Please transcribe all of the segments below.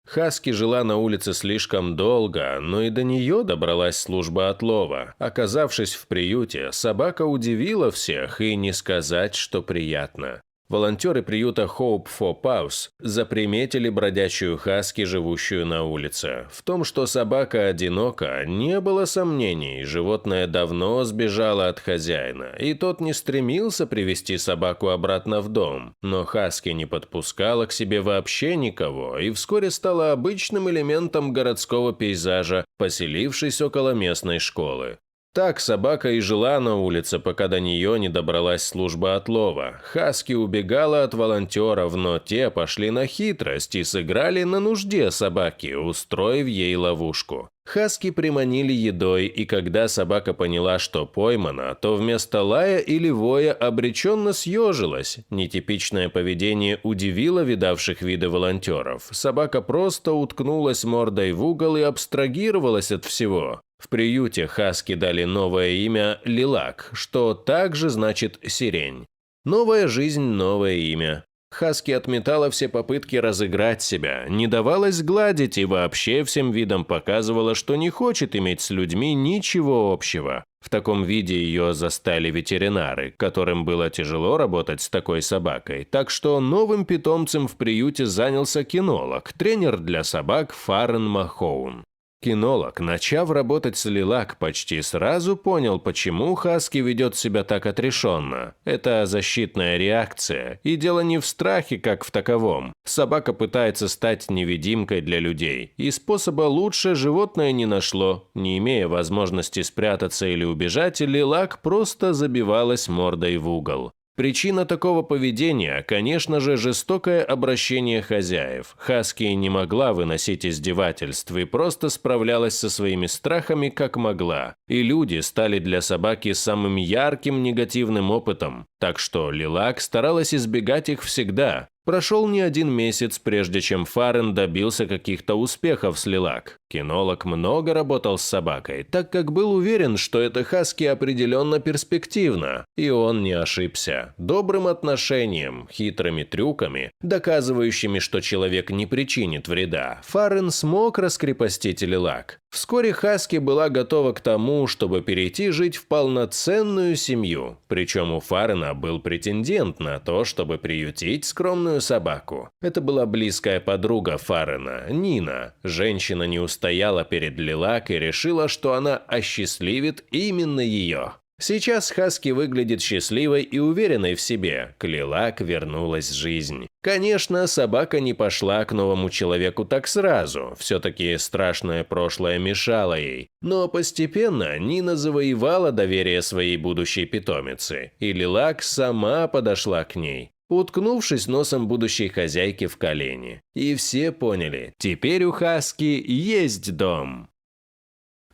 Хаски жила на улице слишком долго, но и до нее добралась служба отлова. Оказавшись в приюте, собака удивила всех, и не сказать, что приятно. Волонтеры приюта Hope for Paws заприметили бродячую хаски, живущую на улице. В том, что собака одинока, не было сомнений, животное давно сбежало от хозяина, и тот не стремился привести собаку обратно в дом. Но хаски не подпускала к себе вообще никого, и вскоре стала обычным элементом городского пейзажа, поселившись около местной школы. Так собака и жила на улице, пока до нее не добралась служба отлова. Хаски убегала от волонтеров, но те пошли на хитрость и сыграли на нужде собаки, устроив ей ловушку. Хаски приманили едой, и когда собака поняла, что поймана, то вместо лая или воя обреченно съежилась. Нетипичное поведение удивило видавших виды волонтеров. Собака просто уткнулась мордой в угол и абстрагировалась от всего. В приюте хаски дали новое имя Лилак, что также значит «сирень». Новая жизнь, новое имя. Хаски отметала все попытки разыграть себя, не давалась гладить и вообще всем видом показывала, что не хочет иметь с людьми ничего общего. В таком виде ее застали ветеринары, которым было тяжело работать с такой собакой, так что новым питомцем в приюте занялся кинолог, тренер для собак Фаррен Махоун. Кинолог, начав работать с Лилак, почти сразу понял, почему хаски ведет себя так отрешенно. Это защитная реакция, и дело не в страхе, как в таковом. Собака пытается стать невидимкой для людей, и способа лучше животное не нашло. Не имея возможности спрятаться или убежать, Лилак просто забивалась мордой в угол. Причина такого поведения, конечно же, жестокое обращение хозяев. Хаски не могла выносить издевательств и просто справлялась со своими страхами как могла. И люди стали для собаки самым ярким негативным опытом, так что Лилак старалась избегать их всегда. Прошел не один месяц, прежде чем Фаррен добился каких-то успехов с Лилак. Кинолог много работал с собакой, так как был уверен, что эта хаски определенно перспективна. И он не ошибся. Добрым отношением, хитрыми трюками, доказывающими, что человек не причинит вреда, Фаррен смог раскрепостить Лилак. Вскоре хаски была готова к тому, чтобы перейти жить в полноценную семью. Причем у Фаррена был претендент на то, чтобы приютить скромную собаку. Это была близкая подруга Фаррена, Нина. Женщина не устояла перед Лилак и решила, что она осчастливит именно ее. Сейчас хаски выглядит счастливой и уверенной в себе. К Лилак вернулась жизнь. Конечно, собака не пошла к новому человеку так сразу. Все-таки страшное прошлое мешало ей. Но постепенно Нина завоевала доверие своей будущей питомицы. И Лилак сама подошла к ней, уткнувшись носом будущей хозяйки в колени. И все поняли, теперь у хаски есть дом.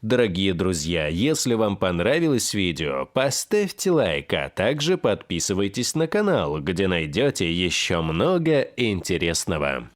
Дорогие друзья, если вам понравилось видео, поставьте лайк, а также подписывайтесь на канал, где найдете еще много интересного.